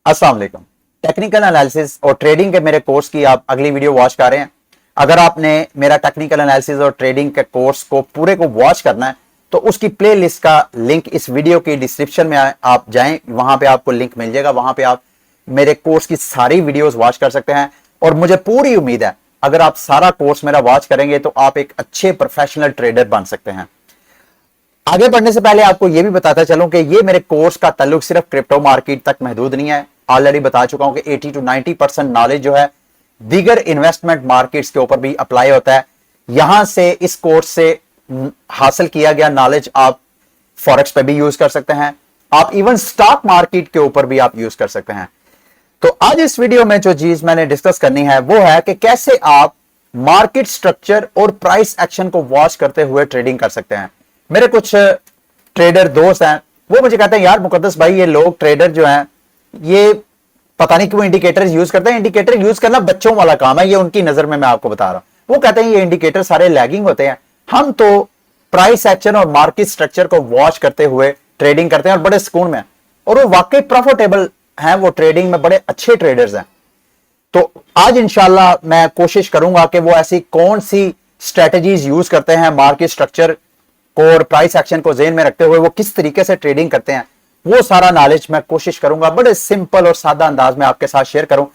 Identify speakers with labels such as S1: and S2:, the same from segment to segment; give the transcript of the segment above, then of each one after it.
S1: अस्सलाम वालेकुम। Technical analysis और ट्रेडिंग के मेरे कोर्स की आप अगली वीडियो वॉच कर रहे हैं। अगर आपने मेरा टेक्निकल एनालिसिस और ट्रेडिंग के कोर्स को पूरे को वॉच करना है तो उसकी प्लेलिस्ट का लिंक इस वीडियो की डिस्क्रिप्शन में आप जाएं, वहां पे आपको लिंक मिल जाएगा। वहां पे आप मेरे कोर्स की सारी वीडियोस वॉच कर सकते हैं और मुझे पूरी उम्मीद है अगर आप सारा कोर्स मेरा वॉच करेंगे तो आप एक अच्छे प्रोफेशनल ट्रेडर बन सकते हैं। आगे बढ़ने से पहले आपको यह भी बताता चलूं कि ये मेरे कोर्स का ताल्लुक सिर्फ क्रिप्टो मार्केट तक महदूद नहीं है। ऑलरेडी बता चुका हूं कि 80 to 90% नॉलेज जो है दीगर इन्वेस्टमेंट मार्केट्स के ऊपर भी अप्लाई होता है। यहां से इस कोर्स से हासिल किया गया नॉलेज आप फॉरेक्स पे भी यूज कर सकते हैं, आप इवन स्टॉक मार्केट के ऊपर भी आप यूज कर सकते हैं। तो आज इस वीडियो में जो चीज मैंने डिस्कस करनी है वो है कि कैसे आप मार्केट स्ट्रक्चर और प्राइस एक्शन को वॉच करते हुए ट्रेडिंग कर सकते हैं। मेरे कुछ ट्रेडर दोस्त हैं, वो मुझे कहते हैं यार मुकद्दस भाई, ये लोग ट्रेडर जो हैं ये पता नहीं क्यों इंडिकेटर यूज करते हैं। इंडिकेटर यूज करना बच्चों वाला काम है, ये उनकी नजर में मैं आपको बता रहा हूं। वो कहते हैं ये इंडिकेटर सारे लैगिंग होते हैं, हम तो प्राइस एक्शन और मार्केट स्ट्रक्चर को वॉच करते हुए ट्रेडिंग करते हैं और बड़े सुकून में, और वो वाकई प्रॉफिटेबल हैं, वो ट्रेडिंग में बड़े अच्छे ट्रेडर्स हैं। तो आज इंशाल्लाह मैं कोशिश करूंगा कि वो ऐसी कौन सी स्ट्रेटजीज यूज करते हैं, मार्केट स्ट्रक्चर को और प्राइस एक्शन को ज़हन में रखते हुए वो किस तरीके से ट्रेडिंग करते हैं, वो सारा नॉलेज मैं कोशिश करूंगा बड़े सिंपल और सादा अंदाज में आपके साथ शेयर करूं।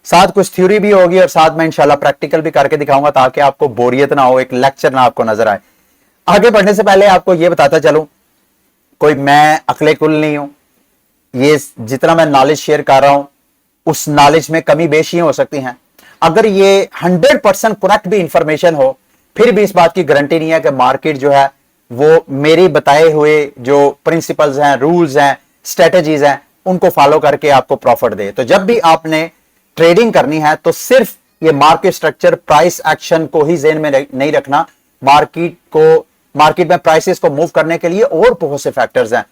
S1: साथ कुछ थ्योरी भी होगी और साथ में इंशाल्लाह प्रैक्टिकल भी करके दिखाऊंगा ताकि आपको बोरियत ना हो, एक लेक्चर ना आपको नजर आए। आगे बढ़ने से पहले आपको यह बताता चलूं, कोई मैं अकले कुल नहीं हूं। ये जितना मैं नॉलेज शेयर कर रहा हूं उस नॉलेज में कमी बेशी हो सकती हैं। अगर ये 100% करेक्ट भी इंफॉर्मेशन हो फिर भी इस बात की गारंटी नहीं है कि मार्केट जो है वो मेरी बताए हुए जो प्रिंसिपल्स हैं, रूल्स हैं, स्ट्रेटजीज हैं उनको फॉलो करके आपको प्रॉफिट दे। तो जब भी आपने ट्रेडिंग करनी है तो सिर्फ ये मार्केट स्ट्रक्चर प्राइस एक्शन को ही ज़हन में नहीं रखना। मार्केट में प्राइसेस को मूव करने के लिए और बहुत से फैक्टर्स हैं।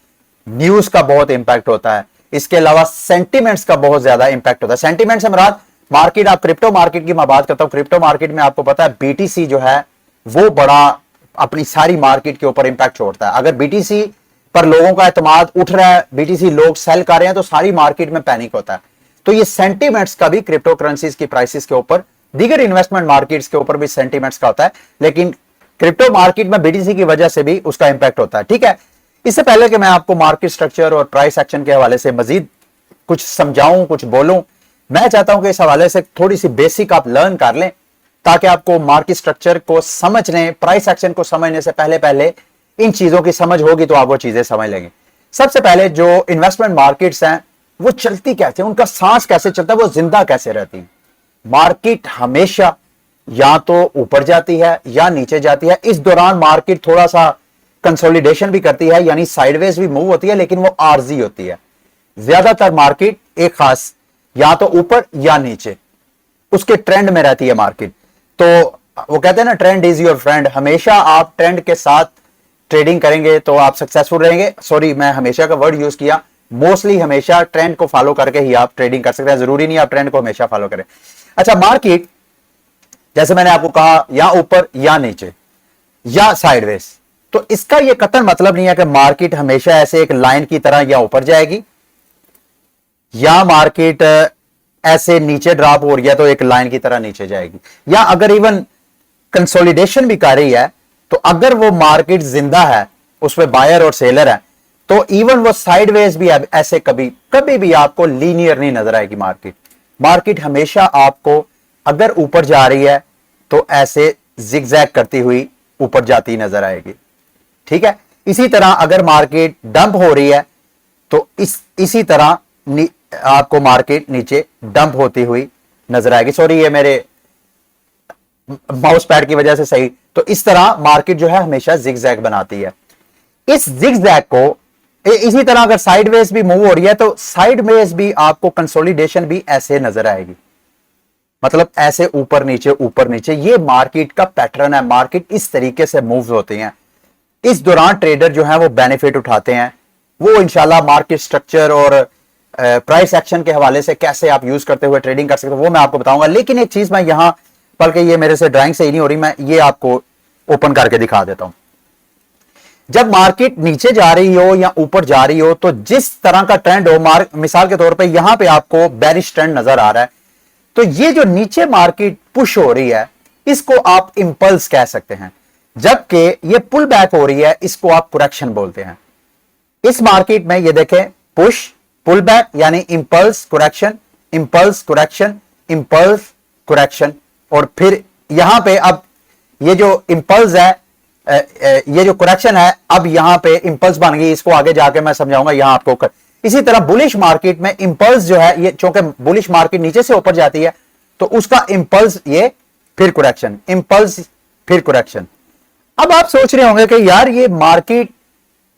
S1: न्यूज का बहुत इंपैक्ट होता है, इसके अलावा सेंटिमेंट्स का बहुत ज्यादा इंपैक्ट होता है। सेंटिमेंट से मुराद मार्केट, आप क्रिप्टो मार्केट की मैं बात करता हूं। क्रिप्टो मार्केट में आपको पता है बीटीसी जो है वो बड़ा अपनी सारी मार्केट के ऊपर इंपैक्ट छोड़ता है। अगर बीटीसी पर लोगों का एतमाद उठ रहा है, बीटीसी लोग सेल कर रहे हैं तो सारी मार्केट में पैनिक होता है। तो ये सेंटिमेंट्स का भी क्रिप्टो करेंसीज की प्राइसेस के ऊपर, दीगर इन्वेस्टमेंट मार्केट्स के ऊपर भी सेंटिमेंट्स का होता है, लेकिन क्रिप्टो मार्केट में बीटीसी की वजह से भी उसका इंपैक्ट होता है। ठीक है, इससे पहले कि मैं आपको मार्केट स्ट्रक्चर और प्राइस एक्शन के हवाले से मजीद कुछ समझाऊं, कुछ बोलूं, मैं चाहता हूं कि इस हवाले से थोड़ी सी बेसिक आप लर्न कर लें ताकि आपको मार्केट स्ट्रक्चर को समझने, प्राइस एक्शन को समझने से पहले पहले इन चीजों की समझ होगी तो आप वो चीजें समझ लेंगे। सबसे पहले जो इन्वेस्टमेंट मार्केट्स हैं वो चलती कैसे, उनका सांस कैसे चलता है, वो जिंदा कैसे रहती है। मार्केट हमेशा या तो ऊपर जाती है या नीचे जाती है। इस दौरान मार्केट थोड़ा सा कंसोलिडेशन भी करती है, यानी साइडवेज भी मूव होती है, लेकिन वो आर्जी होती है। ज्यादातर मार्केट एक खास या तो ऊपर या नीचे उसके ट्रेंड में रहती है मार्केट। तो वो कहते हैं ना, ट्रेंड इज योर फ्रेंड। हमेशा आप ट्रेंड के साथ ट्रेडिंग करेंगे तो आप सक्सेसफुल रहेंगे। सॉरी, मैं हमेशा का वर्ड यूज किया, मोस्टली हमेशा ट्रेंड को फॉलो करके ही आप ट्रेडिंग कर सकते हैं, जरूरी नहीं आप ट्रेंड को हमेशा फॉलो करें। अच्छा, मार्केट जैसे मैंने आपको कहा या ऊपर या नीचे या साइडवेज, तो इसका यह कतई मतलब नहीं है कि मार्केट हमेशा ऐसे एक लाइन की तरह या ऊपर जाएगी या मार्केट ऐसे नीचे ड्रॉप हो रही है तो एक लाइन की तरह नीचे जाएगी। या अगर इवन कंसोलिडेशन भी कर रही है तो अगर वो मार्केट जिंदा है, उसमें बायर और सेलर है, तो इवन वो साइडवेज भी ऐसे कभी भी आपको लीनियर नहीं नजर आएगी। मार्केट हमेशा आपको अगर ऊपर जा रही है तो ऐसे जिगजैग करती हुई ऊपर जाती नजर आएगी। ठीक है, इसी तरह अगर मार्केट डंप हो रही है तो इसी तरह आपको मार्केट नीचे डंप होती हुई नजर आएगी। सॉरी, ये मेरे माउस पैड की वजह से सही। तो इस तरह मार्केट जो है हमेशा जिगजैग बनाती है। इस जिगजैग को इसी तरह अगर साइडवेज भी मूव हो रही है तो साइडवेज भी आपको कंसोलिडेशन भी ऐसे नजर आएगी, मतलब ऐसे ऊपर नीचे। ये मार्केट का पैटर्न है। मार्केट इस तरीके से मूव होती हैं। इस दौरान ट्रेडर जो है वो बेनिफिट उठाते हैं। वो इंशाल्लाह मार्केट स्ट्रक्चर और प्राइस एक्शन के हवाले से कैसे आप यूज करते हुए ट्रेडिंग कर सकते हो वो मैं आपको बताऊंगा। लेकिन एक चीज मैं यहां, बल्कि ये मेरे से ड्राइंग से ही नहीं हो रही, मैं ये आपको ओपन करके दिखा देता हूं। जब मार्केट नीचे जा रही हो या ऊपर जा रही हो, तो जिस तरह का ट्रेंड हो, मिसाल के तौर पे यहां पे आपको बेरिश ट्रेंड नजर आ रहा है, तो ये जो नीचे मार्केट पुश हो रही है इसको आप इंपल्स कह सकते हैं, जबकि ये पुल बैक हो रही है इसको आप करेक्शन बोलते हैं। इस मार्केट में ये देखें, पुश, पुल बैक यानी impulse correction, impulse correction, impulse correction, और फिर यहां पे अब ये जो इंपल्स है, ये जो करेक्शन है, अब यहां पे इंपल्स बन गई, इसको आगे जाके मैं समझाऊंगा यहां आपको। इसी तरह बुलिश मार्केट में इंपल्स जो है, ये चूंकि बुलिश मार्केट नीचे से ऊपर जाती है तो उसका इंपल्स ये, फिर करेक्शन, इंपल्स फिर करेक्शन। अब आप सोच रहे होंगे कि यार ये मार्केट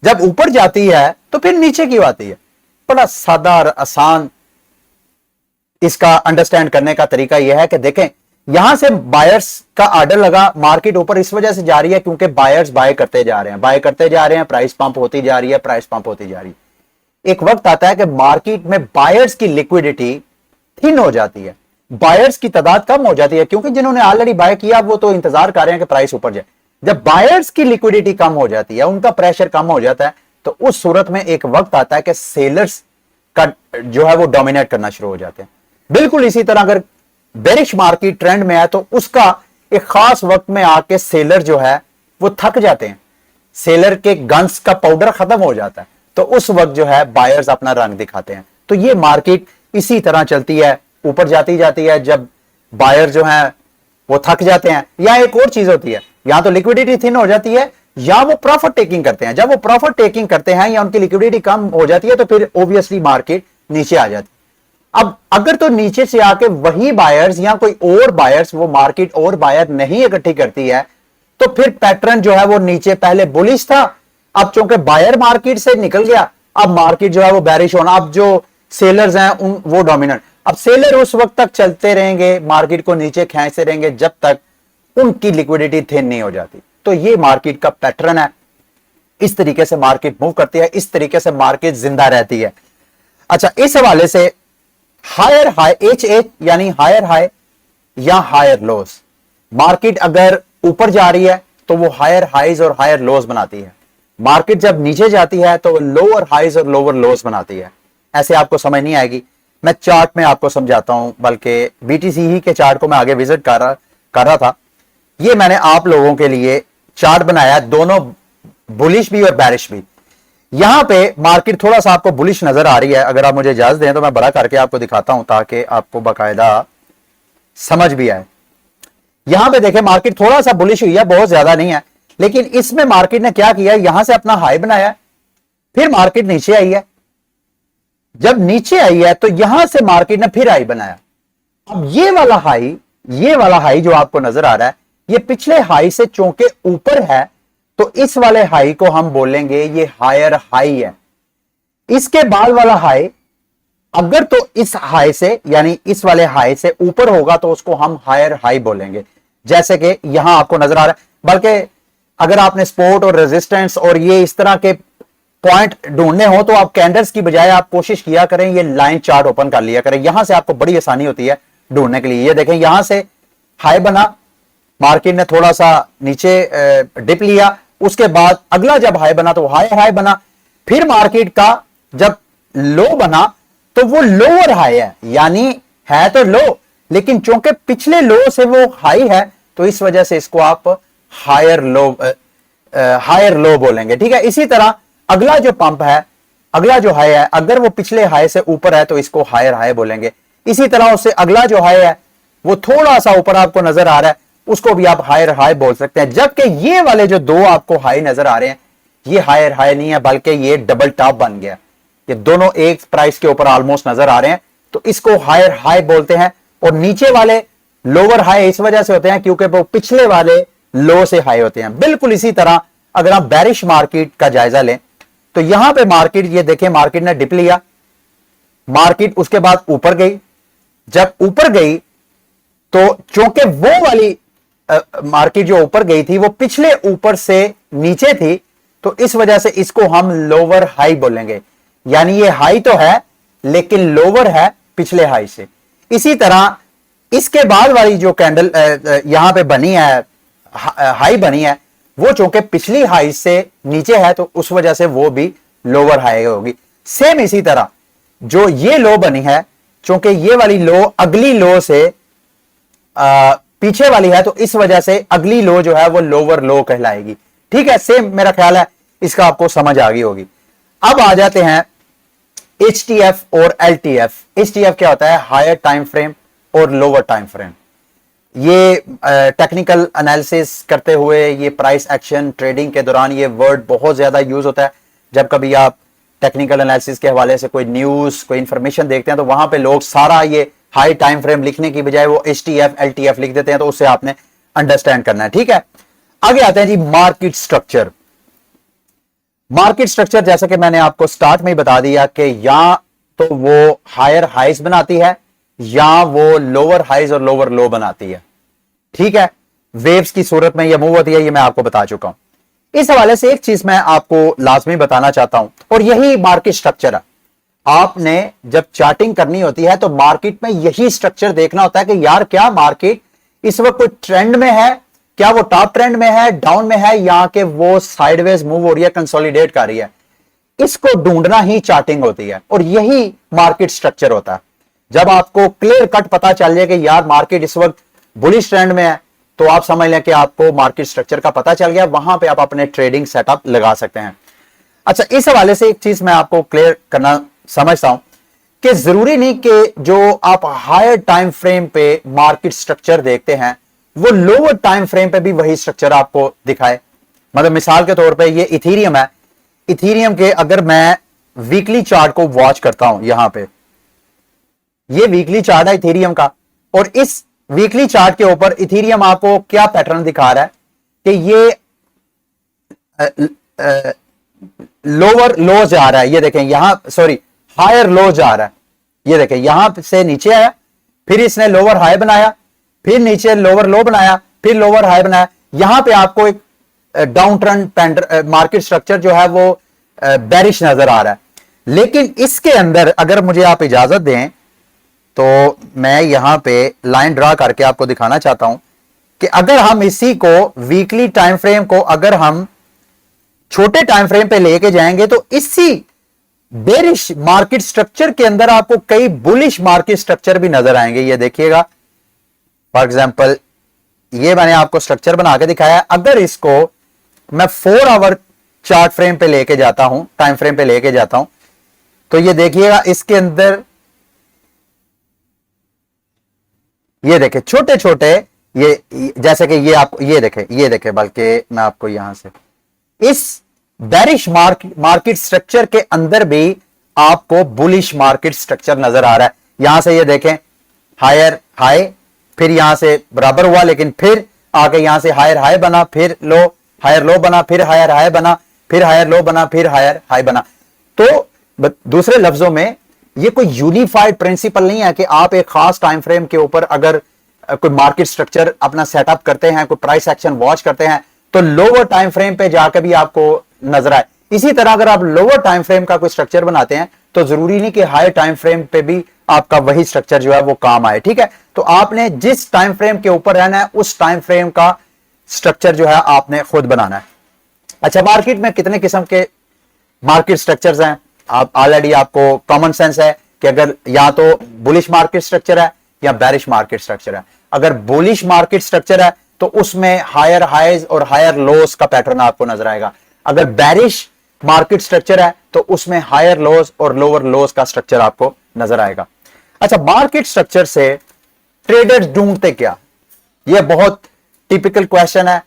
S1: जब ऊपर जाती है तो फिर नीचे क्यों आती है। बड़ा सादा और आसान इसका अंडरस्टैंड करने का तरीका यह है कि देखें, यहां से बायर्स का ऑर्डर लगा, मार्केट ऊपर इस वजह से जा रही है क्योंकि बायर्स बाय करते जा रहे हैं, बाय करते जा रहे हैं, प्राइस पंप होती जा रही है, प्राइस पंप होती जा रही है। एक वक्त आता है कि मार्केट में बायर्स की लिक्विडिटी थिन हो जाती है, बायर्स की तादाद कम हो जाती है, क्योंकि जिन्होंने ऑलरेडी बाय किया वो तो इंतजार कर रहे हैं कि प्राइस ऊपर जाए। जब बायर्स की लिक्विडिटी कम हो जाती है, उनका प्रेशर कम हो जाता है, तो उस सूरत में एक वक्त आता है कि सेलर्स का जो है वो डोमिनेट करना शुरू हो जाते हैं। बिल्कुल इसी तरह अगर बेरिश मार्केट ट्रेंड में है तो उसका एक खास वक्त में आके सेलर जो है वो थक जाते हैं, सेलर के गन्स का पाउडर खत्म हो जाता है, तो उस वक्त जो है बायर्स अपना रंग दिखाते हैं। तो ये मार्केट इसी तरह चलती है, ऊपर जाती जाती है, जब बायर जो है वो थक जाते हैं। या एक और चीज होती है, या तो लिक्विडिटी थिन हो जाती है या वो प्रॉफिट टेकिंग करते हैं। जब वो प्रॉफिट टेकिंग करते हैं या उनकी लिक्विडिटी कम हो जाती है तो फिर ऑब्वियसली मार्केट नीचे आ जाती है। अब अगर तो नीचे से आके वही बायर्स या कोई और बायर्स, वो मार्केट और बायर नहीं इकट्ठी करती है, तो फिर पैटर्न जो है वो नीचे पहले बुलिश था, अब चूंकि बायर मार्केट से निकल गया, अब मार्केट जो है वो बैरिश होना, अब जो सेलर्स हैं वो डोमिनेंट। अब सेलर उस वक्त तक चलते रहेंगे, मार्केट को नीचे खींचते रहेंगे जब तक उनकी लिक्विडिटी थिन नहीं हो जाती। तो ये मार्केट का पैटर्न है, इस तरीके से मार्केट मूव करती है, इस तरीके से मार्केट जिंदा रहती है। अच्छा, इस हवाले से हायर हाई, एच यानी हायर हाई या हायर लॉस, मार्केट अगर ऊपर जा रही है तो वो हायर हाइज और हायर लॉस बनाती है, मार्केट जब नीचे जाती है तो वो लोअर हाइज और लोअर लॉस बनाती है। ऐसे आपको समझ नहीं आएगी, मैं चार्ट में आपको समझाता हूं, बल्कि बीटीसी ही के चार्ट को मैं आगे विजिट कर रहा था। ये मैंने आप लोगों के लिए चार्ट बनाया, दोनों बुलिश भी और बैरिश भी। यहां पे मार्केट थोड़ा सा आपको बुलिश नजर आ रही है, अगर आप मुझे इजाजत दें तो मैं बड़ा करके आपको दिखाता हूं ताकि आपको बाकायदा समझ भी आए। यहां पे देखें, मार्केट थोड़ा सा बुलिश हुई है, बहुत ज्यादा नहीं है, लेकिन इसमें मार्केट ने क्या किया, यहां से अपना हाई बनाया, फिर मार्केट नीचे आई है। जब नीचे आई है तो यहां से मार्केट ने फिर हाई बनाया। अब ये वाला हाई जो आपको नजर आ रहा है, ये पिछले हाई से चौंके ऊपर है, तो इस वाले हाई को हम बोलेंगे ये हायर हाई है। इसके बाद वाला हाई अगर तो इस हाई से यानी इस वाले हाई से ऊपर होगा तो उसको हम हायर हाई बोलेंगे, जैसे कि यहां आपको नजर आ रहा है। बल्कि अगर आपने सपोर्ट और रेजिस्टेंस और ये इस तरह के पॉइंट ढूंढने हो तो आप कैंडल्स की बजाय आप कोशिश किया करें ये लाइन चार्ट ओपन कर लिया करें, यहां से आपको बड़ी आसानी होती है ढूंढने के लिए। ये देखें, यहां से हाई बना, मार्केट ने थोड़ा सा नीचे डिप लिया, उसके बाद अगला जब हाई बना तो हाई बना, फिर मार्केट का जब लो बना तो वो लोअर हाई है, यानी है तो लो लेकिन चूंकि पिछले लो से वो हाई है तो इस वजह से इसको आप हायर लो बोलेंगे। ठीक है, इसी तरह अगला जो पंप है, अगला जो हाई है, अगर वो पिछले हाई से ऊपर है तो इसको हायर हाई बोलेंगे। इसी तरह उससे अगला जो हाई है वो थोड़ा सा ऊपर आपको नजर आ रहा है, उसको भी आप हायर हाई बोल सकते हैं। जबकि ये वाले जो दो आपको हाई नजर आ रहे हैं, ये हायर हाई नहीं है बल्कि ये डबल टॉप बन गया, ये दोनों एक प्राइस के ऊपर ऑलमोस्ट नजर आ रहे हैं, तो इसको हायर हाई बोलते हैं। और नीचे वाले लोअर हाई इस वजह से होते हैं क्योंकि वो पिछले वाले लो से हाई होते हैं। बिल्कुल इसी तरह अगर आप बेरिश मार्केट का जायजा लें तो यहां पे मार्केट, ये देखें, मार्केट ने डिप लिया, मार्केट उसके बाद ऊपर गई, जब ऊपर गई तो चूंकि वो वाली मार्केट जो ऊपर गई थी वो पिछले ऊपर से नीचे थी, तो इस वजह से इसको हम लोअर हाई बोलेंगे, यानी ये हाई तो है लेकिन लोअर है पिछले हाई से। इसी तरह इसके बाद वाली जो कैंडल यहां पे बनी है, हाई बनी है, वो चूंकि पिछली हाई से नीचे है तो उस वजह से वो भी लोअर हाई होगी। सेम इसी तरह जो ये लो बनी है, चूंकि ये वाली लो अगली लो से पीछे वाली है तो इस वजह से अगली लो जो है वो लोअर लो कहलाएगी। ठीक है, सेम मेरा ख्याल है इसका आपको समझ आ गई होगी। अब आ जाते हैं HTF और LTF। HTF क्या होता है? हायर टाइम फ्रेम और लोअर टाइम फ्रेम। ये टेक्निकल एनालिसिस करते हुए ये प्राइस एक्शन ट्रेडिंग के दौरान ये वर्ड बहुत ज्यादा यूज होता है। जब कभी आप टेक्निकल एनालिसिस के हवाले से कोई न्यूज कोई इंफॉर्मेशन देखते हैं तो वहां पे लोग सारा ये हाई टाइम फ्रेम लिखने की बजाय वो HTF LTF लिख देते हैं, तो उससे आपने अंडरस्टैंड करना है। ठीक है, आगे आते हैं जी मार्केट स्ट्रक्चर। मार्केट स्ट्रक्चर जैसा कि मैंने आपको स्टार्ट में ही बता दिया कि या तो वो हायर हाइज बनाती है या वो लोअर हाइज और लोअर लो बनाती है। ठीक है, वेव्स की सूरत में ये मूव होती है, ये मैं आपको बता चुका हूं। इस हवाले से एक चीज मैं आपको लाजमी बताना चाहता हूं और यही मार्केट स्ट्रक्चर है। आपने जब चार्टिंग करनी होती है तो मार्केट में यही स्ट्रक्चर देखना होता है कि यार क्या मार्केट इस वक्त कोई ट्रेंड में है, क्या वो टॉप ट्रेंड में है, डाउन में है, या कि वो साइडवेज मूव हो रही है, कंसोलिडेट कर रही है। इसको ढूंढना ही चार्टिंग होती है और यही मार्केट स्ट्रक्चर होता है। जब आपको क्लियर कट पता चल जाए कि यार मार्केट इस वक्त बुलिश ट्रेंड में है तो आप समझ लें कि आपको मार्केट स्ट्रक्चर का पता चल गया, वहां पे आप अपने ट्रेडिंग सेटअप लगा सकते हैं। अच्छा, इस हवाले से एक चीज मैं आपको क्लियर करना समझता हूं कि जरूरी नहीं कि जो आप हायर टाइम फ्रेम पे मार्केट स्ट्रक्चर देखते हैं वो लोअर टाइम फ्रेम पे भी वही स्ट्रक्चर आपको दिखाए। मतलब मिसाल के तौर पे ये इथीरियम है, इथीरियम के अगर मैं वीकली चार्ट को वॉच करता हूं, यहां पे ये वीकली चार्ट है इथीरियम का, और इस वीकली चार्ट के ऊपर इथीरियम आपको क्या पैटर्न दिखा रहा है कि ये लोअर लो जा रहा है। ये देखें यहां, सॉरी हायर लो जा रहा है। ये देखें यहां से नीचे आया, फिर इसने लोअर हाई बनाया, फिर नीचे लोअर लो बनाया, फिर लोअर हाई बनाया। यहां पे आपको एक डाउन ट्रेंड मार्केट स्ट्रक्चर जो है वो बेरिश नजर आ रहा है। लेकिन इसके अंदर अगर मुझे आप इजाजत दें तो मैं यहां पे लाइन ड्रा करके आपको दिखाना चाहता हूं कि अगर हम इसी को वीकली टाइम फ्रेम को अगर हम छोटे टाइम फ्रेम पे लेके जाएंगे तो इसी बेरिश मार्केट स्ट्रक्चर के अंदर आपको कई बुलिश मार्केट स्ट्रक्चर भी नजर आएंगे। ये देखिएगा, फॉर एग्जांपल ये मैंने आपको स्ट्रक्चर बना के दिखाया। अगर इसको मैं 4 आवर चार्ट फ्रेम पे लेके जाता हूं, टाइम फ्रेम पे लेके जाता हूं, तो ये देखिएगा इसके अंदर ये देखें छोटे छोटे, ये जैसे कि ये आप ये देखें, बल्कि मैं आपको यहां से इस बेरिश मार्केट स्ट्रक्चर के अंदर भी आपको बुलिश मार्केट स्ट्रक्चर नजर आ रहा है। यहां से ये देखें हायर हाई, फिर यहां से बराबर हुआ, लेकिन फिर आके यहां से हायर हाई बना, फिर लो हायर लो बना, फिर हायर हाई बना, फिर हायर लो बना, फिर हायर हाई बना। तो दूसरे लफ्जों में ये कोई यूनिफाइड प्रिंसिपल नहीं है कि आप एक खास टाइम फ्रेम के ऊपर अगर कोई मार्केट स्ट्रक्चर अपना सेटअप करते हैं, कोई प्राइस एक्शन वॉच करते हैं तो लोअर टाइम फ्रेम पे जाकर भी आपको नजर आए। इसी तरह अगर आप लोअर टाइम फ्रेम का कोई स्ट्रक्चर बनाते हैं तो जरूरी नहीं कि हायर टाइम फ्रेम पे भी आपका वही स्ट्रक्चर जो है वो काम आए। ठीक है, तो आपने जिस टाइम फ्रेम के ऊपर रहना है उस टाइम फ्रेम का स्ट्रक्चर जो है आपने खुद बनाना है। अच्छा, मार्केट में कितने किस्म के मार्केट स्ट्रक्चर्स हैं? आप ऑलरेडी आपको कॉमन सेंस है कि अगर या तो बुलिश मार्केट स्ट्रक्चर है या बेरिश मार्केट स्ट्रक्चर है। अगर बुलिश मार्केट स्ट्रक्चर है तो उसमें हायर हाइज और हायर लोस का पैटर्न आपको नजर आएगा। अगर बेरिश मार्केट स्ट्रक्चर है तो उसमें हायर लोस और लोअर लोस का स्ट्रक्चर आपको नजर आएगा। अच्छा, मार्केट स्ट्रक्चर से ट्रेडर्स ढूंढते क्या? यह बहुत टिपिकल क्वेश्चन है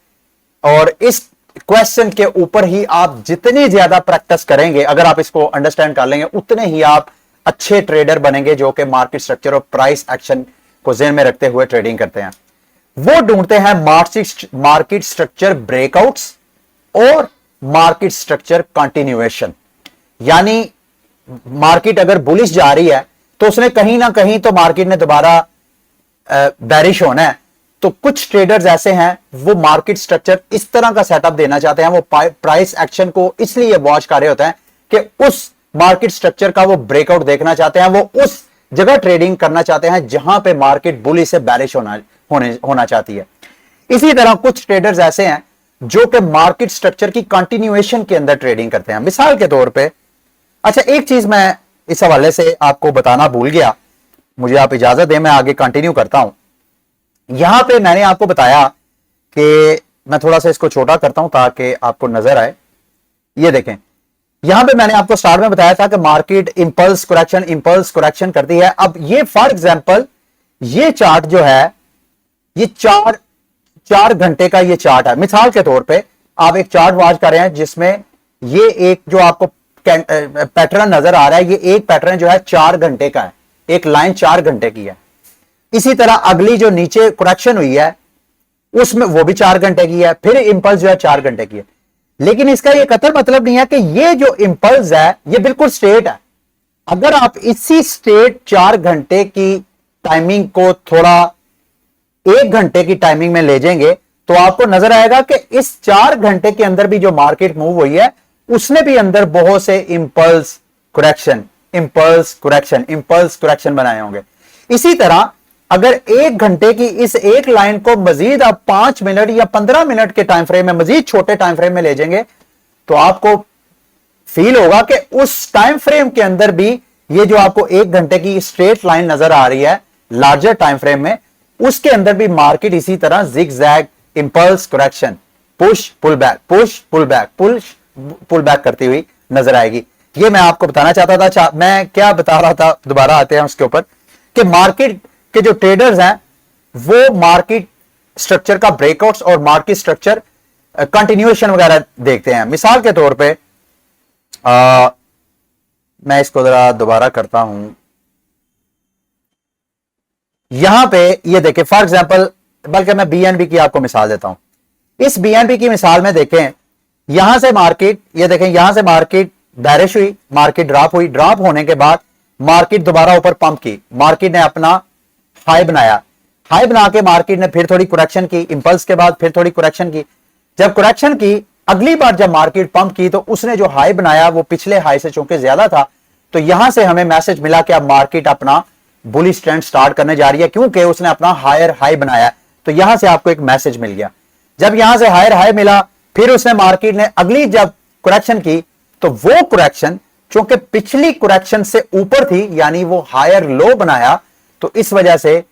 S1: और इस क्वेश्चन के ऊपर ही आप जितनी ज्यादा प्रैक्टिस करेंगे, अगर आप इसको अंडरस्टैंड कर लेंगे, उतने ही आप अच्छे ट्रेडर बनेंगे जो कि मार्केट स्ट्रक्चर और प्राइस एक्शन को ध्यान में रखते हुए ट्रेडिंग करते हैं। वो ढूंढते हैं मार्केट स्ट्रक्चर ब्रेकआउट्स और मार्केट स्ट्रक्चर कंटिन्यूएशन। यानी मार्केट अगर बुलिश जा रही है तो उसने कहीं ना कहीं तो मार्केट ने दोबारा बेरिश होना है। तो कुछ ट्रेडर्स ऐसे हैं वो मार्केट स्ट्रक्चर इस तरह का सेटअप देना चाहते हैं, वो प्राइस एक्शन को इसलिए वॉच कर रहे होते हैं कि उस मार्केट स्ट्रक्चर का वो ब्रेकआउट देखना चाहते हैं, वो उस जगह ट्रेडिंग करना चाहते हैं जहां पे मार्केट बुलिश से बेरिश होना चाहती है। इसी तरह कुछ ट्रेडर्स ऐसे हैं जो कि मार्केट स्ट्रक्चर की कंटिन्यूएशन के अंदर ट्रेडिंग करते हैं। मिसाल के तौर पे, अच्छा एक चीज मैं इस हवाले से आपको बताना भूल गया, मुझे आप इजाजत दें मैं आगे कंटिन्यू करता हूं। यहां पे मैंने आपको बताया कि मैं थोड़ा सा इसको छोटा करता हूं ताकि आपको नजर आए। ये देखें, यहां पे मैंने आपको स्टार्ट में बताया था कि मार्केट इंपल्स करेक्शन करती है। अब ये फॉर एग्जांपल ये चार्ट जो है, ये चार घंटे का ये चार्ट है। मिसाल के तौर पे आप एक चार्ट वॉच कर रहे हैं जिसमें ये एक जो आपको पैटर्न नजर आ रहा है, ये एक पैटर्न जो है 4 घंटे का है, एक लाइन 4 घंटे की है। इसी तरह अगली जो नीचे करेक्शन हुई है उसमें वो भी 4 घंटे की है, फिर इंपल्स जो है 4 घंटे की है। लेकिन इसका ये कतई मतलब नहीं है कि ये जो इंपल्स है ये बिल्कुल स्ट्रेट है। अगर आप इसी स्ट्रेट 4 घंटे की टाइमिंग को थोड़ा 1 घंटे की टाइमिंग में ले जाएंगे तो आपको नजर आएगा कि इस 4 घंटे के अंदर भी जो मार्केट मूव हुई है उसने भी अंदर बहुत से इंपल्स करेक्शन बनाए होंगे। इसी तरह अगर 1 घंटे की इस एक लाइन को मजीद आप 5 मिनट या 15 मिनट के टाइम फ्रेम में, मजीद छोटे टाइम फ्रेम में ले जाएंगे तो आपको फील होगा कि उस टाइम फ्रेम के अंदर भी ये जो आपको 1 घंटे की स्ट्रेट लाइन नजर आ रही है लार्जर टाइम फ्रेम में, उसके अंदर भी मार्केट इसी तरह zigzag impulse correction, push pull back, push pull back, push pull back करती हुई नजर आएगी। ये मैं आपको बताना चाहता था। मैं क्या बता रहा था, दोबारा आते हैं उसके ऊपर, कि मार्केट के जो ट्रेडर्स हैं वो मार्केट स्ट्रक्चर का ब्रेकआउट्स और मार्केट स्ट्रक्चर कंटिन्यूएशन वगैरह देखते हैं। मिसाल के तौर पे मैं इसको जरा दोबारा करता हूं। यहां पे ये देखें, फॉर एग्जांपल, बल्कि मैं बीएनबी की आपको मिसाल देता हूं। इस बीएनबी की मिसाल में देखें, यहां से मार्केट, ये देखें, यहां से मार्केट बैरिश हुई, मार्केट ड्रॉप हुई, ड्रॉप होने के बाद मार्केट दोबारा ऊपर पंप की, मार्केट ने अपना हाई बनाया, हाई बना के मार्केट ने फिर थोड़ी करेक्शन की, इंपल्स के बाद फिर थोड़ी करेक्शन की। जब करेक्शन की, अगली बार जब मार्केट पंप की तो उसने जो हाई बनाया वो पिछले हाई से चूंकि ज्यादा था, तो यहां से हमें मैसेज मिला कि अब मार्केट अपना बुलिश ट्रेंड स्टार्ट करने जा रही है, क्योंकि उसने अपना हायर हाई बनाया। तो यहां से आपको एक मैसेज मिल गया। जब यहां से हायर हाई मिला, फिर उसने मार्केट ने अगली जब करेक्शन की तो वो करेक्शन चूंकि पिछली करेक्शन से ऊपर थी, यानी वो हायर लो बनाया, तो इस वजह से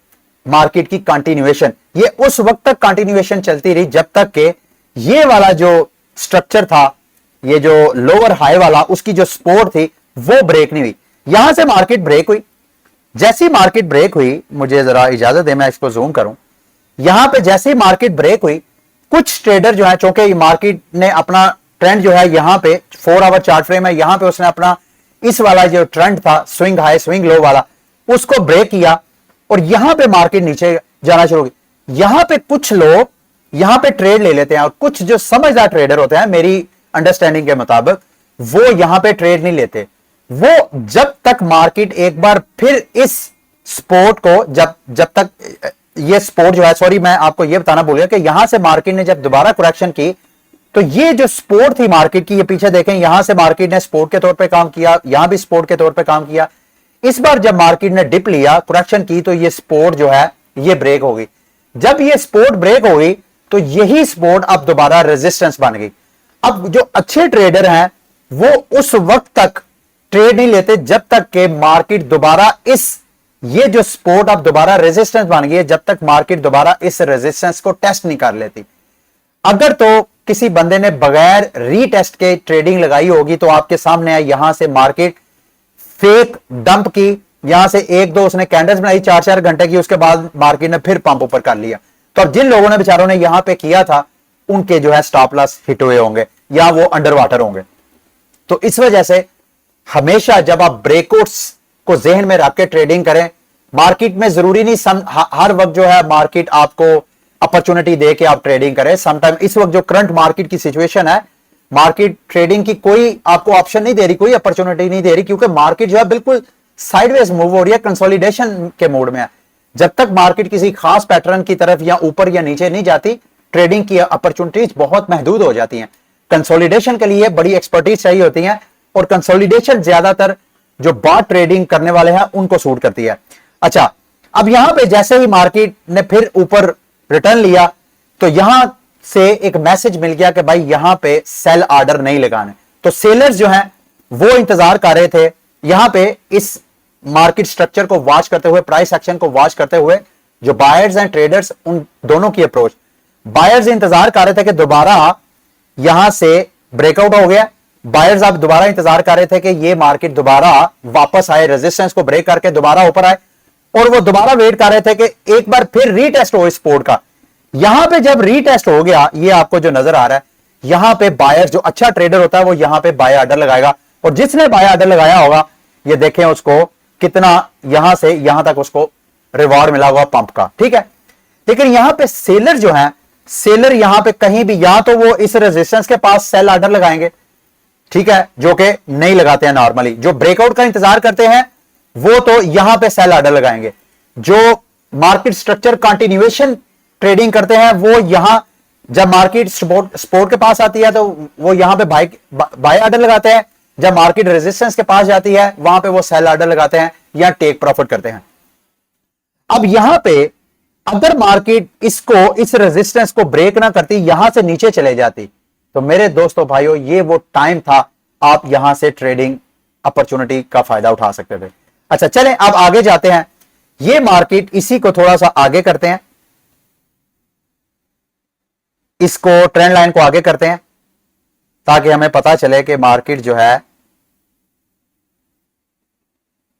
S1: मार्केट की कंटिन्यूएशन, ये उस वक्त तक कंटिन्यूएशन चलती रही जब तक कि ये वाला जो स्ट्रक्चर था, ये जो लोअर हाई वाला, उसकी जो सपोर्ट थी वो ब्रेक नहीं हुई। यहां से मार्केट ब्रेक हुई। जैसी मार्केट ब्रेक हुई, मुझे जरा इजाजत दे मैं इसको जूम करूं, यहां पे जैसे ही मार्केट ब्रेक हुई, कुछ ट्रेडर जो है, चूंकि मार्केट ने अपना ट्रेंड जो है यहां पे 4 आवर चार्ट फ्रेम है, यहां पे उसने अपना इस वाला जो ट्रेंड था स्विंग हाई स्विंग लो वाला, उसको ब्रेक किया और यहां पे मार्केट नीचे जाना शुरू की। यहां पे कुछ लोग यहां पे ट्रेड ले लेते हैं और कुछ जो समझदार ट्रेडर होते हैं, मेरी अंडरस्टैंडिंग के मुताबिक, वो यहां पे ट्रेड नहीं लेते। वो जब तक मार्केट एक बार फिर इस सपोर्ट को, जब तक ये सपोर्ट जो है, सॉरी मैं आपको ये बताना भूल गया कि यहां से मार्केट ने जब दोबारा करेक्शन की तो ये जो सपोर्ट थी मार्केट की, ये पीछे देखें, यहां से मार्केट ने सपोर्ट के तौर पे काम किया, यहां भी सपोर्ट के तौर पे काम किया। इस बार जब मार्केट ने डिप लिया, करेक्शन की, तो ये सपोर्ट जो है ये ब्रेक हो गई। जब ये सपोर्ट ब्रेक हो गई तो यही सपोर्ट अब दोबारा रेजिस्टेंस बन गई। अब जो अच्छे ट्रेडर हैं वो उस वक्त तक ट्रेड नहीं लेते जब तक कि मार्केट दोबारा ये जो सपोर्ट अब दोबारा रेजिस्टेंस बन गई है, जब तक मार्केट दोबारा इस रेजिस्टेंस को टेस्ट नहीं कर लेती। अगर तो किसी बंदे ने बगैर रीटेस्ट के ट्रेडिंग लगाई होगी तो आपके सामने है, यहां से मार्केट फेक डंप की, यहां से 1-2 उसने कैंडल्स बनाई 4-4 घंटे की, उसके बाद मार्केट ने फिर पंप ऊपर कर लिया। तो जिन लोगों ने बेचारों ने यहां पे किया था, उनके जो है स्टॉप लॉस हिट हुए होंगे या वो अंडर वाटर होंगे। तो इस वजह से हमेशा जब आप ब्रेकआउट्स को जहन में रख के ट्रेडिंग करें, मार्केट में जरूरी नहीं हर वक्त जो है मार्केट आपको अपॉर्चुनिटी दे के आप ट्रेडिंग करें। समटाइम इस वक्त जो करंट मार्केट की सिचुएशन है, मार्केट ट्रेडिंग की कोई आपको ऑप्शन नहीं दे रही, कोई अपॉर्चुनिटी नहीं दे रही, क्योंकि मार्केट जो है बिल्कुल साइडवेज मूव हो रही है, कंसोलिडेशन के मोड में है। जब तक मार्केट किसी खास पैटर्न की तरफ या ऊपर या नीचे नहीं जाती, ट्रेडिंग की अपॉर्चुनिटीज बहुत महदूद हो जाती हैं। कंसोलिडेशन के लिए बड़ी एक्सपर्टीज चाहिए होती है और कंसोलिडेशन ज्यादातर जो बार ट्रेडिंग करने वाले हैं उनको सूट करती है। अच्छा, अब यहां पे जैसे ही मार्केट ने फिर ऊपर रिटर्न लिया तो यहां से एक मैसेज मिल गया कि भाई यहां पे सेल ऑर्डर नहीं लगाने, तो सेलर्स जो हैं वो इंतजार कर रहे थे यहां पे इस मार्केट स्ट्रक्चर को वॉच करते हुए, प्राइस एक्शन को वॉच करते हुए, जो बायर्स एंड ट्रेडर्स उन दोनों की अप्रोच। बायर्स इंतजार कर रहे थे कि दोबारा यहां से ब्रेकआउट हो गया, बायर्स आप दोबारा इंतजार कर रहे थे कि ये मार्केट दोबारा वापस आए, रेजिस्टेंस को ब्रेक करके दोबारा ऊपर आए, और वो दोबारा वेट कर रहे थे कि एक बार फिर रीटेस्ट हो इस सपोर्ट का। यहां पे जब रीटेस्ट हो गया, ये आपको जो नजर आ रहा है, यहां पे बायर जो अच्छा ट्रेडर होता है वो यहां पे बाय ऑर्डर लगाएगा, और जिसने बाय ऑर्डर लगाया होगा ये देखें उसको कितना यहां से यहां तक उसको रिवॉर्ड मिला हुआ पंप का, ठीक है। लेकिन यहां पे सेलर जो है, सेलर यहां पे कहीं भी या तो वो इस रेजिस्टेंस के पास सेल ऑर्डर लगाएंगे, ठीक है, जो कि नहीं लगाते हैं नॉर्मली, जो ब्रेकआउट का इंतजार करते हैं वो तो यहां पे सेल ऑर्डर लगाएंगे, जो मार्केट स्ट्रक्चर कंटिन्यूएशन ट्रेडिंग करते हैं वो यहां जब मार्केट सपोर्ट के पास आती है तो वो यहां पे बाय ऑर्डर लगाते हैं, जब मार्केट रेजिस्टेंस के पास जाती है वहां पे वो सेल ऑर्डर लगाते हैं या टेक प्रॉफिट करते हैं। अब यहां पे अगर मार्केट इस रेजिस्टेंस को ब्रेक ना करती, यहां से नीचे चले जाती, तो मेरे दोस्तों भाइयों ये वो टाइम था आप यहां से ट्रेडिंग अपॉर्चुनिटी का फायदा उठा सकते थे। अच्छा चलें अब आगे जाते हैं, ये मार्केट इसी को थोड़ा सा आगे करते हैं, इसको ट्रेंड लाइन को आगे करते हैं ताकि हमें पता चले कि मार्केट जो है,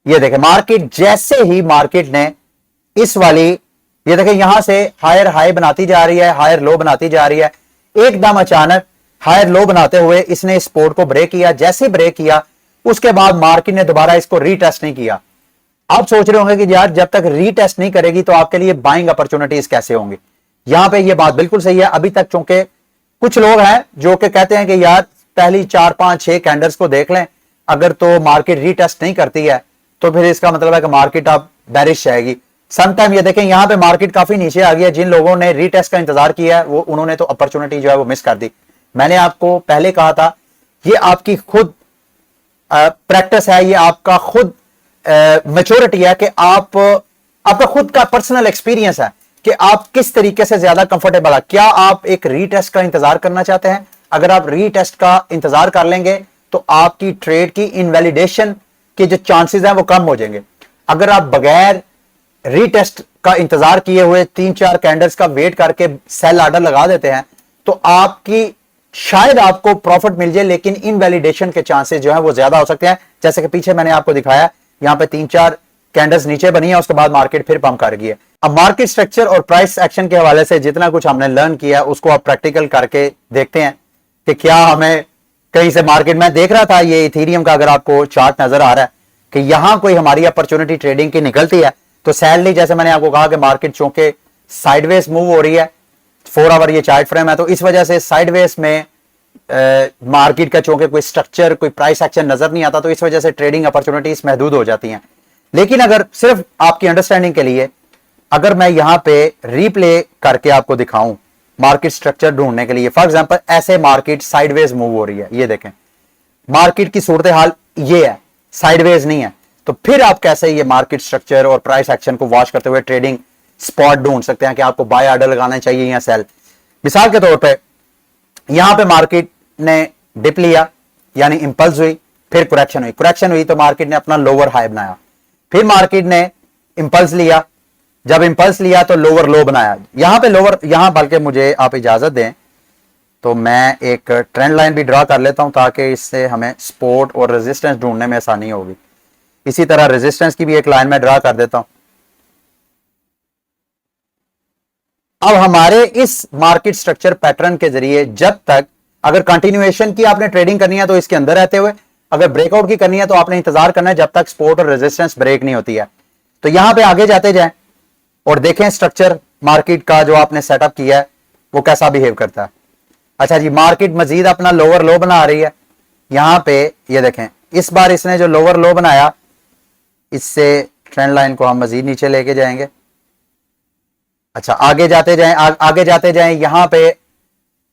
S1: ये देखें मार्केट जैसे ही मार्केट ने इस वाली, ये देखें यहां से हायर हाई बनाती जा रही है, हायर लो बनाती जा रही है, एकदम अचानक हायर लो बनाते हुए इसने इस सपोर्ट को ब्रेक किया, जैसे ब्रेक किया उसके बाद मार्केट ने दोबारा इसको रीटेस्ट नहीं किया। आप सोच रहे होंगे कि यार जब तक रीटेस्ट नहीं करेगी तो आपके लिए बाइंग अपॉर्चुनिटीज कैसे होंगी। यहां पे ये बात बिल्कुल सही है, अभी तक चूंकि कुछ लोग हैं जो कि कहते हैं कि यार पहली 4 5 6 कैंडल्स को देख लें, अगर तो मार्केट रीटेस्ट नहीं करती है तो फिर इसका मतलब है कि मार्केट अब बेरिश जाएगी। समटाइम ये देखें यहां पे मार्केट काफी नीचे आ गया, जिन लोगों ने रीटेस्ट का इंतजार किया है वो उन्होंने तो अपॉर्चुनिटी जो है वो मिस कर दी। मैंने आपको पहले कहा था ये आपकी खुद प्रैक्टिस है, ये आपका खुद मैच्योरिटी है कि आपका खुद का पर्सनल एक्सपीरियंस है कि आप किस तरीके से ज्यादा कंफर्टेबल है। क्या आप एक रीटेस्ट का इंतजार करना चाहते हैं? अगर आप रीटेस्ट का इंतजार कर लेंगे तो आपकी ट्रेड की इनवैलिडेशन के जो चांसेस हैं वो कम हो जाएंगे। अगर आप बगैर रीटेस्ट का इंतजार किए हुए 3-4 कैंडल्स का वेट करके सेल ऑर्डर लगा देते हैं तो आपकी शायद आपको प्रॉफिट मिल जाए, लेकिन इनवैलिडेशन के चांसेस जो है वो ज्यादा हो सकते हैं। जैसे कि पीछे मैंने आपको दिखाया, यहां पे 3-4 कैंडल्स नीचे बनी है, उसके बाद मार्केट फिर पंप कर गई है। अब मार्केट स्ट्रक्चर और प्राइस एक्शन के हवाले से जितना कुछ हमने लर्न किया उसको आप प्रैक्टिकल करके देखते हैं कि क्या हमें कहीं से मार्केट में देख रहा था, ये इथेरियम का अगर आपको चार्ट नजर आ रहा है कि यहां कोई हमारी अपॉर्चुनिटी ट्रेडिंग की निकलती है तो सैलरी, जैसे मैंने आपको कहा कि मार्केट चूंकि साइडवेज मूव हो रही है, 4 आवर ये चार्ट फ्रेम है, तो इस वजह से साइडवेज में मार्केट का चूंकि कोई स्ट्रक्चर, कोई प्राइस एक्शन नजर नहीं आता, तो इस वजह से ट्रेडिंग अपॉर्चुनिटीज महदूद हो जाती हैं। लेकिन अगर सिर्फ आपकी अंडरस्टैंडिंग के लिए अगर मैं यहां पे रिप्ले करके आपको दिखाऊं मार्केट स्ट्रक्चर ढूंढने के लिए, फॉर एग्जांपल ऐसे मार्केट साइडवेज मूव हो रही है, ये देखें मार्केट की सूरत हाल ये है, साइडवेज नहीं है, तो फिर आप कैसे ये मार्केट स्ट्रक्चर और प्राइस एक्शन को वॉच करते हुए ट्रेडिंग स्पॉट ढूंढ सकते हैं कि आपको बाय ऑर्डर लगाना चाहिए या सेल। मिसाल के तौर पे यहां पे मार्केट ने डिप लिया यानी इंपल्स हुई, फिर करेक्शन हुई तो मार्केट ने अपना लोअर हाई बनाया, फिर मार्केट ने इंपल्स लिया, जब इंपल्स लिया तो लोअर लो बनाया, यहां पे लोअर, यहां बल्कि मुझे आप इजाजत दें तो मैं एक ट्रेंड लाइन भी ड्रा कर लेता हूं ताकि इससे हमें सपोर्ट और रेजिस्टेंस ढूंढने में आसानी होगी। इसी तरह रेजिस्टेंस की भी एक लाइन में ड्रा कर देता हूं। अब हमारे इस मार्केट स्ट्रक्चर पैटर्न के जरिए जब तक अगर कंटिन्यूएशन की आपने ट्रेडिंग करनी है तो इसके अंदर रहते हुए, अगर ब्रेकआउट की करनी है तो आपने इंतजार करना है जब तक सपोर्ट और रेजिस्टेंस ब्रेक नहीं होती है। तो यहां पे आगे जाते जाएं और देखें स्ट्रक्चर मार्केट का जो आपने सेटअप किया है वो कैसा बिहेव करता है। अच्छा जी, मार्केट मजीद अपना लोअर लो बना रही है, यहां पे ये देखें इस बार इसने जो लोअर लो बनाया इससे ट्रेंड लाइन को हम मजीद नीचे लेके जाएंगे। अच्छा आगे जाते जाएं, आगे जाते जाएं, यहां पे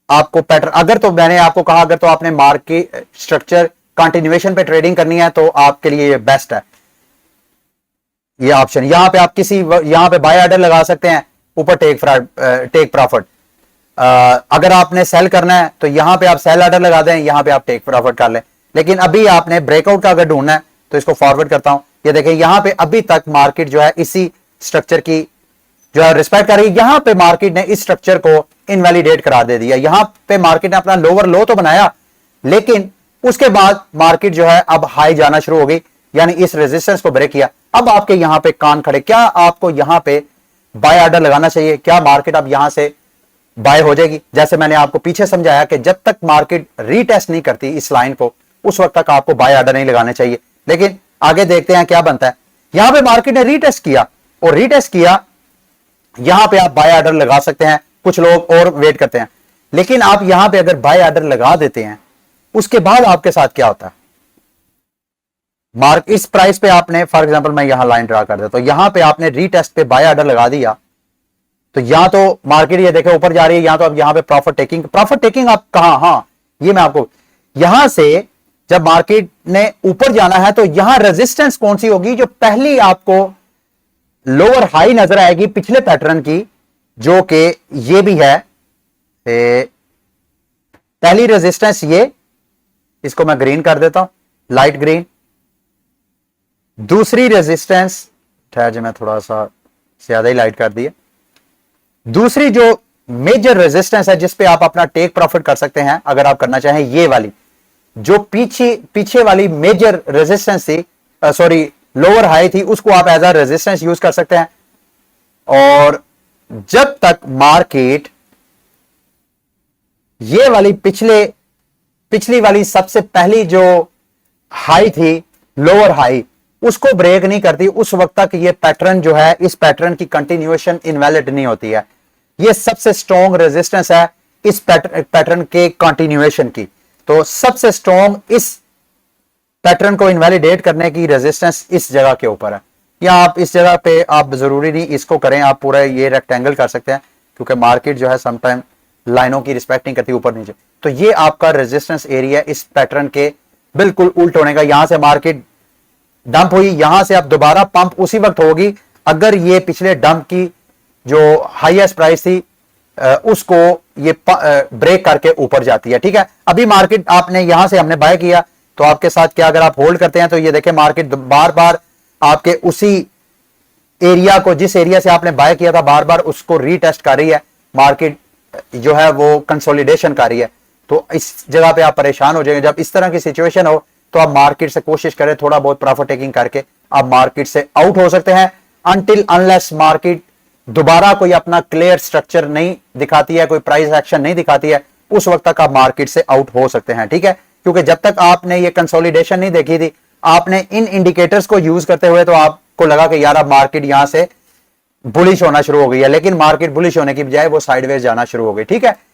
S1: आपको पैटर्न, अगर तो मैंने आपको कहा अगर तो आपने मार्केट स्ट्रक्चर कंटिन्यूएशन पे ट्रेडिंग करनी है तो आपके लिए ये बेस्ट है, ये ऑप्शन। यहां पे आप यहां पे बाय ऑर्डर लगा सकते हैं, ऊपर टेक प्रॉफिट। अगर आपने सेल करना है तो यहां पे आप सेल ऑर्डर लगा दें, यहां पे आप टेक प्रॉफिट कर लें। लेकिन अभी आपने ब्रेकआउट का अगर ढूंढना है तो इसको फॉरवर्ड करता हूं, ये देखें यहां पे अभी तक मार्केट जो है इसी स्ट्रक्चर की जो है रिस्पेक्ट कर रही है। यहां पे मार्केट ने इस स्ट्रक्चर को इनवैलिडेट करार दे दिया। यहां पे मार्केट ने अपना लोअर लो तो बनाया, लेकिन उसके बाद मार्केट जो है अब हाई जाना शुरू हो गई, यानी इस रेजिस्टेंस को ब्रेक किया। अब आपके यहां पे कान खड़े, क्या आपको यहां पे बाय ऑर्डर लगाना चाहिए? क्या मार्केट अब यहां से बाय हो जाएगी? जैसे मैंने आपको पीछे समझाया कि जब तक मार्केट रीटेस्ट नहीं करती इस लाइन को, उस वक्त तक आपको बाय ऑर्डर नहीं लगाने चाहिए। लेकिन आगे देखते हैं क्या बनता है। यहां पे मार्केट ने रीटेस्ट किया, और रीटेस्ट किया, यहां पे आप बाय ऑर्डर लगा सकते हैं। कुछ लोग और वेट करते हैं, लेकिन आप यहां पे अगर बाय ऑर्डर लगा देते हैं, उसके बाद आपके साथ क्या होता है? मार्क इस प्राइस पे आपने, फॉर एग्जांपल मैं यहां लाइन ड्रा कर देता हूं, यहां पे आपने रीटेस्ट पे बाय ऑर्डर लगा दिया, तो यहां तो मार्केट ये देखे ऊपर जा रही है, यहां तो अब यहां पे प्रॉफिट टेकिंग आप कहां, हां ये मैं आपको, यहां से जब मार्केट ने ऊपर जाना है तो यहां रेजिस्टेंस कौन सी होगी? जो पहली आपको लोअर हाई नजर आएगी पिछले पैटर्न की, जो कि ये भी है, पहली रेजिस्टेंस ये, इसको मैं ग्रीन कर देता हूं, लाइट ग्रीन। दूसरी रेजिस्टेंस, ठहर जी मैं थोड़ा सा ज्यादा ही लाइट कर दिया। दूसरी जो मेजर रेजिस्टेंस है जिस पे आप अपना टेक प्रॉफिट कर सकते हैं अगर आप करना चाहें, ये वाली जो पीछे वाली मेजर रेजिस्टेंस थी, सॉरी लोअर हाई थी, उसको आप एज अ रेजिस्टेंस यूज कर सकते हैं। और जब तक मार्केट ये वाली पिछली वाली सबसे पहली जो हाई थी, लोअर हाई, उसको ब्रेक नहीं करती, उस वक्त तक ये पैटर्न जो है, इस पैटर्न की कंटिन्यूएशन इनवैलिड नहीं होती है। ये सबसे स्ट्रॉन्ग रेजिस्टेंस है इस पैटर्न के कंटिन्यूएशन की। तो सबसे स्ट्रॉन्ग इस पैटर्न को इनवैलिडेट करने की रेजिस्टेंस इस जगह के ऊपर है, या आप इस जगह पे, आप जरूरी नहीं इसको करें, आप पूरा ये रेक्टेंगल कर सकते हैं, क्योंकि मार्केट जो है समटाइम लाइनों की रिस्पेक्ट नहीं करती ऊपर नीचे। तो ये आपका रेजिस्टेंस एरिया इस पैटर्न के बिल्कुल उल्ट होने का। यहां से मार्केट डंप हुई, यहां से अब दोबारा पंप उसी वक्त होगी अगर ये पिछले डंप की जो हाईएस्ट प्राइस थी उसको ये ब्रेक करके ऊपर जाती है। ठीक है, अभी मार्केट आपने यहां से हमने बाय किया, तो आपके साथ क्या, अगर आप होल्ड करते हैं तो ये देखें मार्केट बार बार आपके उसी एरिया को, जिस एरिया से आपने बाय किया था, बार बार उसको रीटेस्ट कर रही है। मार्केट जो है वो कंसोलिडेशन कर रही है। तो इस जगह पे आप परेशान हो जाएंगे। जब इस तरह की सिचुएशन हो तो आप मार्केट से कोशिश करें थोड़ा बहुत प्रॉफिट टेकिंग करके आप मार्केट से आउट हो सकते हैं, अनटिल अनलेस मार्केट दोबारा कोई अपना क्लियर स्ट्रक्चर नहीं दिखाती है, कोई प्राइस एक्शन नहीं दिखाती है, उस वक्त तक आप मार्केट से आउट हो सकते हैं। ठीक है, क्योंकि जब तक आपने ये कंसोलिडेशन नहीं देखी थी, आपने इन इंडिकेटर्स को यूज करते हुए तो आपको लगा कि यार अब मार्केट यहां से बुलिश होना शुरू हो गई है, लेकिन मार्केट बुलिश होने की बजाय वो साइडवेज जाना शुरू हो गई। ठीक है,